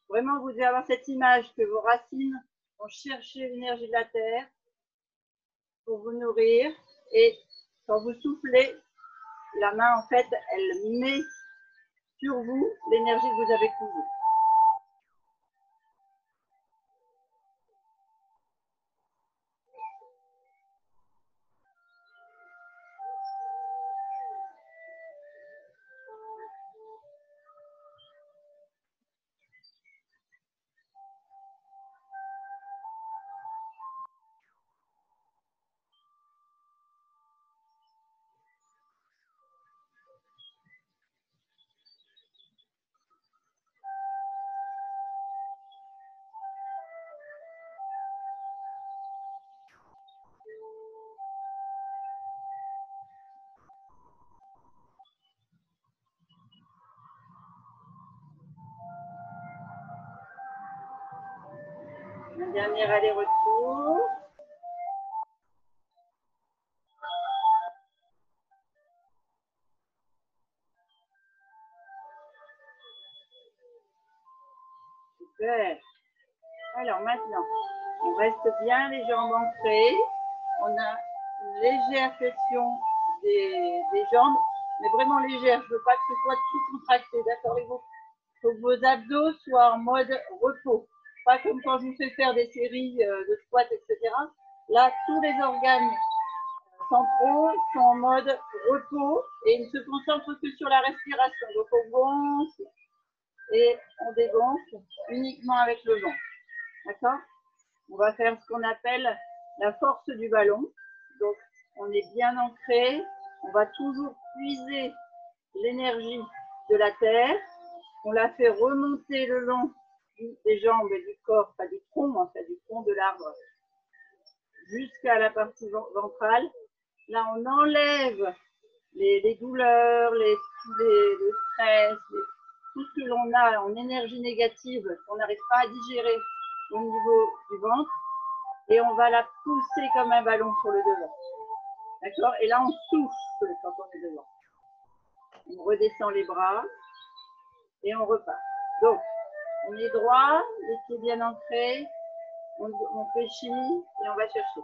[SPEAKER 1] Vraiment, vous devez avoir cette image que vos racines vont chercher l'énergie de la terre pour vous nourrir. Et quand vous soufflez, la main, en fait, elle met sur vous l'énergie que vous avez puisée. Dernier aller-retour. Super. Alors maintenant, on reste bien les jambes ancrées. On a une légère flexion des jambes, mais vraiment légère. Je ne veux pas que ce soit tout contracté, d'accord? Il faut que vos abdos soient en mode repos. Pas comme quand je vous fais faire des séries de squats, etc. Là, tous les organes centraux sont en mode repos et ils ne se concentrent que sur la respiration. Donc on gonfle et on dégonfle uniquement avec le vent. D'accord? On va faire ce qu'on appelle la force du ballon. Donc on est bien ancré. On va toujours puiser l'énergie de la terre. On la fait remonter le long des jambes et du corps, pas du tronc, en fait, du tronc de l'arbre, jusqu'à la partie ventrale. Là, on enlève les douleurs, le stress, tout ce que l'on a en énergie négative, qu'on n'arrive pas à digérer au niveau du ventre. Et on va la pousser comme un ballon sur le devant. D'accord? Et là, on souffle quand on est devant. On redescend les bras et on repart. Donc, on est droit, les pieds bien ancrés, on fléchit et on va chercher.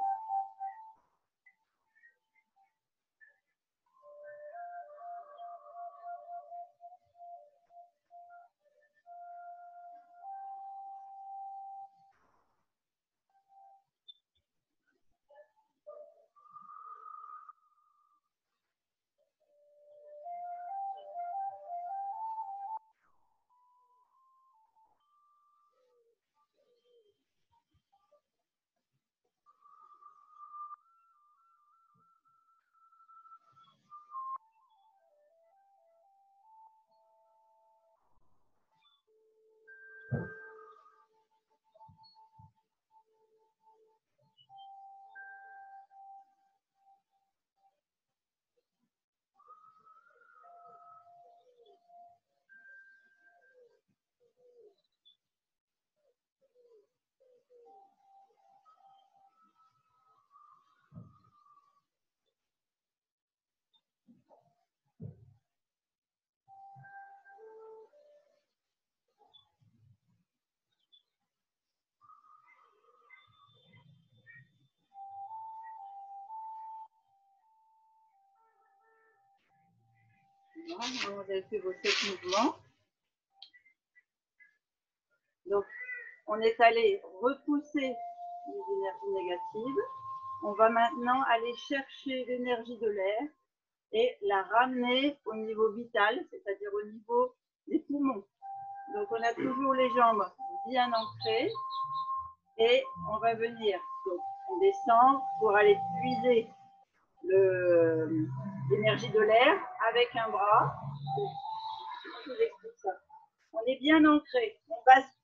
[SPEAKER 1] Vous avez fait vos 7 mouvements. Donc, on est allé repousser les énergies négatives. On va maintenant aller chercher l'énergie de l'air et la ramener au niveau vital, c'est-à-dire au niveau des poumons. Donc, on a toujours les jambes bien ancrées et on va venir. Donc, on descend pour aller puiser l'énergie de l'air avec un bras. Je vous explique ça. On est bien ancré.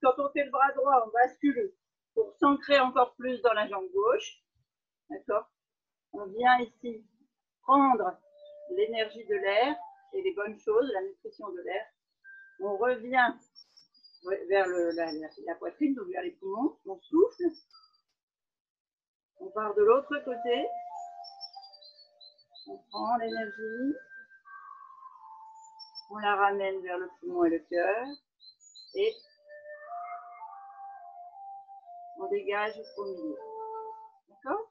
[SPEAKER 1] Quand on fait le bras droit, on bascule pour s'ancrer encore plus dans la jambe gauche. D'accord? On vient ici prendre l'énergie de l'air et les bonnes choses, la nutrition de l'air. On revient vers la poitrine, donc vers les poumons. On souffle. On part de l'autre côté. On prend l'énergie. On la ramène vers le poumon et le cœur. Et on dégage au milieu. D'accord?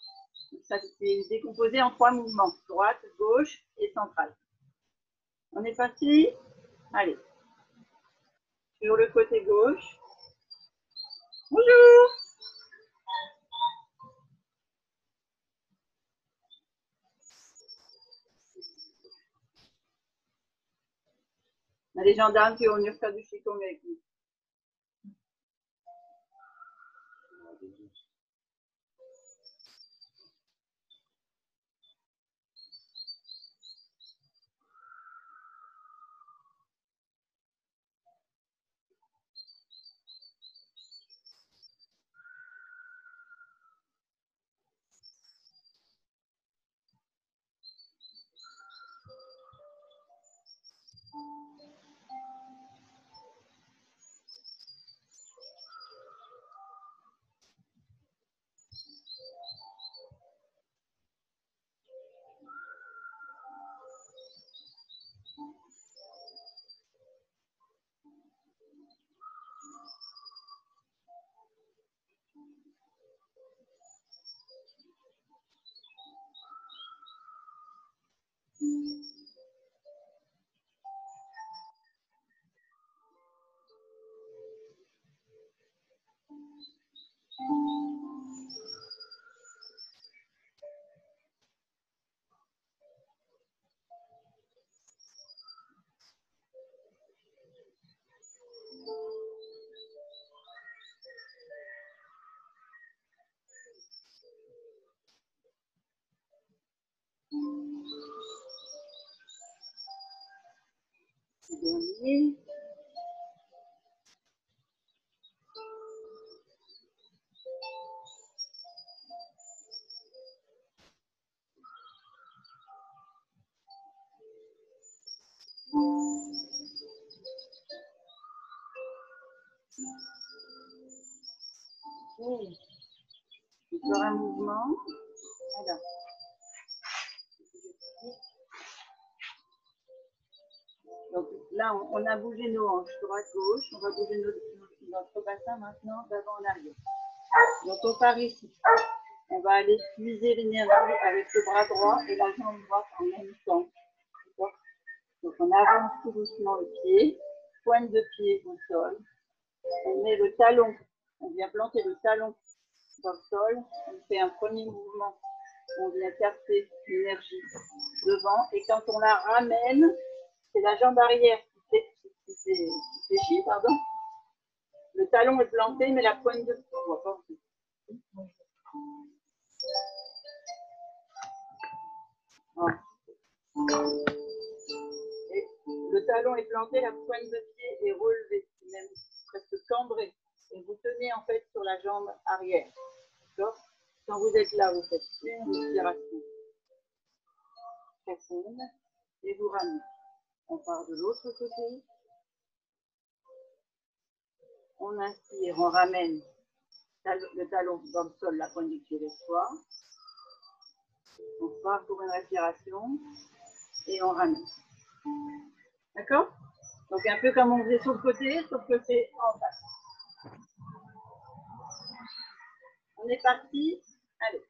[SPEAKER 1] Ça, c'est décomposé en 3 mouvements. Droite, gauche et centrale. On est parti? Allez. Sur le côté gauche. Bonjour! On a des gendarmes qui vont venir faire du qigong avec nous. Le dernier. Ok. Encore un mouvement. Alors. Donc là, on a bougé nos hanches droite-gauche. On va bouger notre bassin maintenant d'avant en arrière. Donc on part ici. On va aller puiser l'énergie avec le bras droit et la jambe droite en même temps. Donc on avance tout doucement le pied, pointe de pied au sol. On met le talon, on vient planter le talon dans le sol. On fait un premier mouvement. On vient capter l'énergie devant. Et quand on la ramène, c'est la jambe arrière qui fléchit, pardon. Le talon est planté, mais la pointe de pied, on voit pas. Voilà. Et le talon est planté, la pointe de pied est relevée, même presque cambrée. Et vous tenez en fait sur la jambe arrière. Quand vous êtes là, vous faites une respiration profonde et vous ramenez. On part de l'autre côté. On inspire, on ramène le talon dans le sol, la pointe du pied vers soi. On part pour une respiration et on ramène. D'accord? Donc un peu comme on faisait sur le côté, sauf que c'est en face. On est parti. Allez.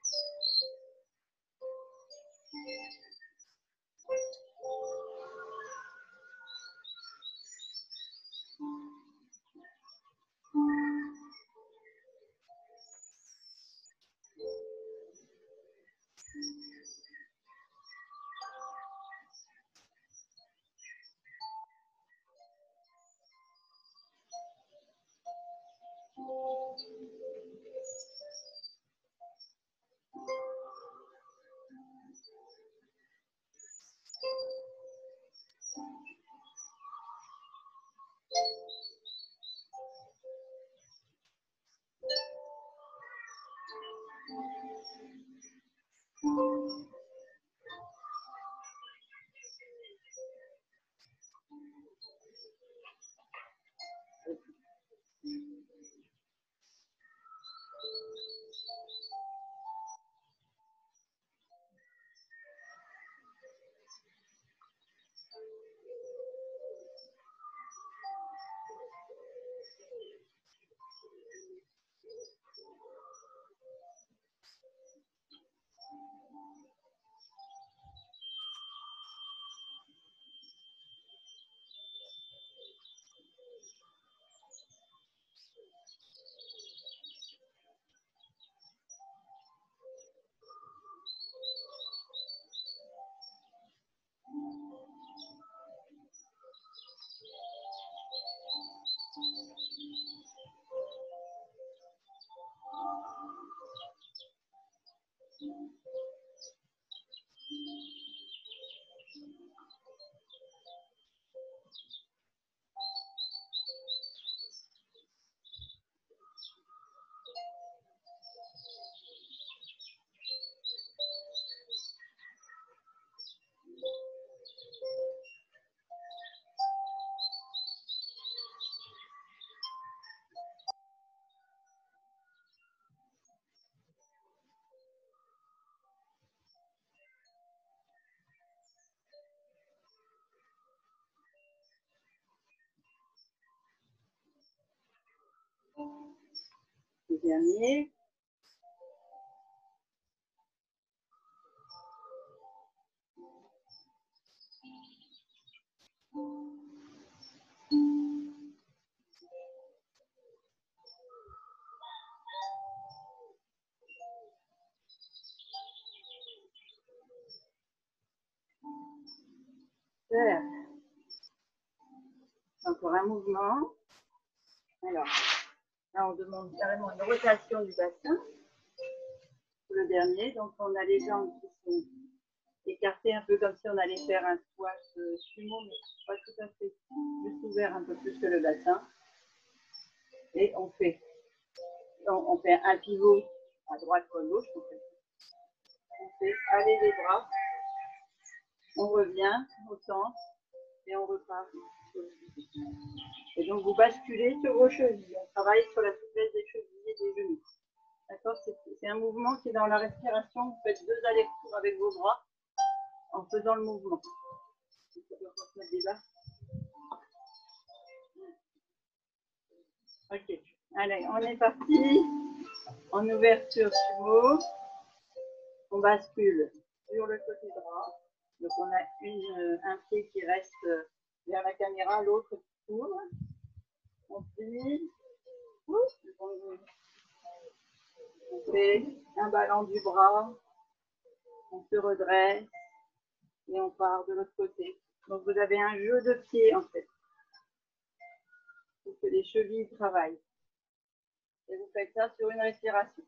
[SPEAKER 1] Le dernier. Super. Encore un mouvement. Alors, là, on demande carrément une rotation du bassin. Le dernier, donc on a les jambes qui sont écartées un peu comme si on allait faire un squash sumo, mais pas tout à fait. ouvert un peu plus que le bassin. Et on fait un pivot à droite ou à gauche. On fait aller les bras. On revient au centre et on repart. Et donc vous basculez sur vos chevilles. On travaille sur la souplesse des chevilles et des genoux. D'accord? C'est un mouvement qui est dans la respiration. Vous faites 2 allers-retours avec vos bras en faisant le mouvement. Ok, allez, on est parti. En ouverture sumo, on bascule sur le côté droit. Donc on a un pied qui reste vers la caméra, l'autre qui tourne. On plie. On fait un ballon du bras. On se redresse et on part de l'autre côté. Donc vous avez un jeu de pieds en fait. Pour que les chevilles travaillent. Et vous faites ça sur une respiration.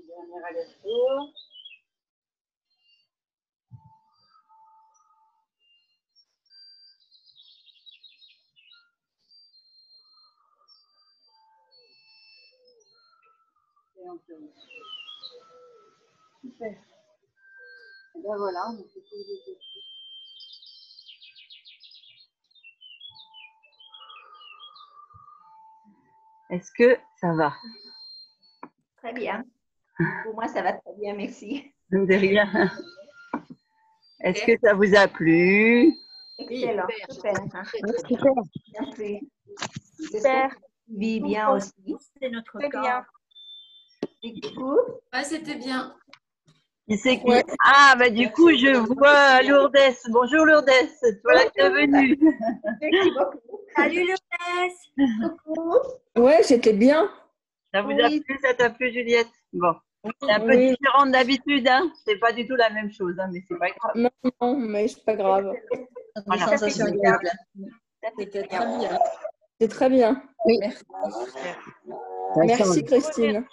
[SPEAKER 1] Dernier aller-retour. Et on tourne. Super. Et bien voilà, on fait tous les exercices. Est-ce que ça va?
[SPEAKER 4] Très bien. Pour moi, ça va très bien, merci.
[SPEAKER 1] De rien. Est-ce que ça vous a plu?
[SPEAKER 4] Excellent. Super.
[SPEAKER 5] Super.
[SPEAKER 4] Merci.
[SPEAKER 3] Super.
[SPEAKER 4] Vis bien aussi.
[SPEAKER 3] C'est notre
[SPEAKER 4] Très
[SPEAKER 3] cas.
[SPEAKER 4] bien. Et coup,
[SPEAKER 9] Ouais, c'était bien.
[SPEAKER 1] Qui c'est qui... Ah, bah du coup, je vois Lourdes. Bonjour Lourdes, voilà que t'es venue.
[SPEAKER 4] merci beaucoup.
[SPEAKER 3] Salut Lourdes.
[SPEAKER 4] Coucou.
[SPEAKER 5] Ouais, c'était bien.
[SPEAKER 1] Ça vous a plu, ça t'a plu Juliette? Bon, c'est un peu
[SPEAKER 5] Oui.
[SPEAKER 1] différent d'habitude, hein. C'est pas du tout la même chose, hein, mais c'est pas grave.
[SPEAKER 5] Non, non, mais c'est pas grave.
[SPEAKER 1] Voilà.
[SPEAKER 4] Ça fait bien.
[SPEAKER 7] C'était très bien.
[SPEAKER 5] C'est très bien.
[SPEAKER 7] Merci.
[SPEAKER 5] Merci Christine.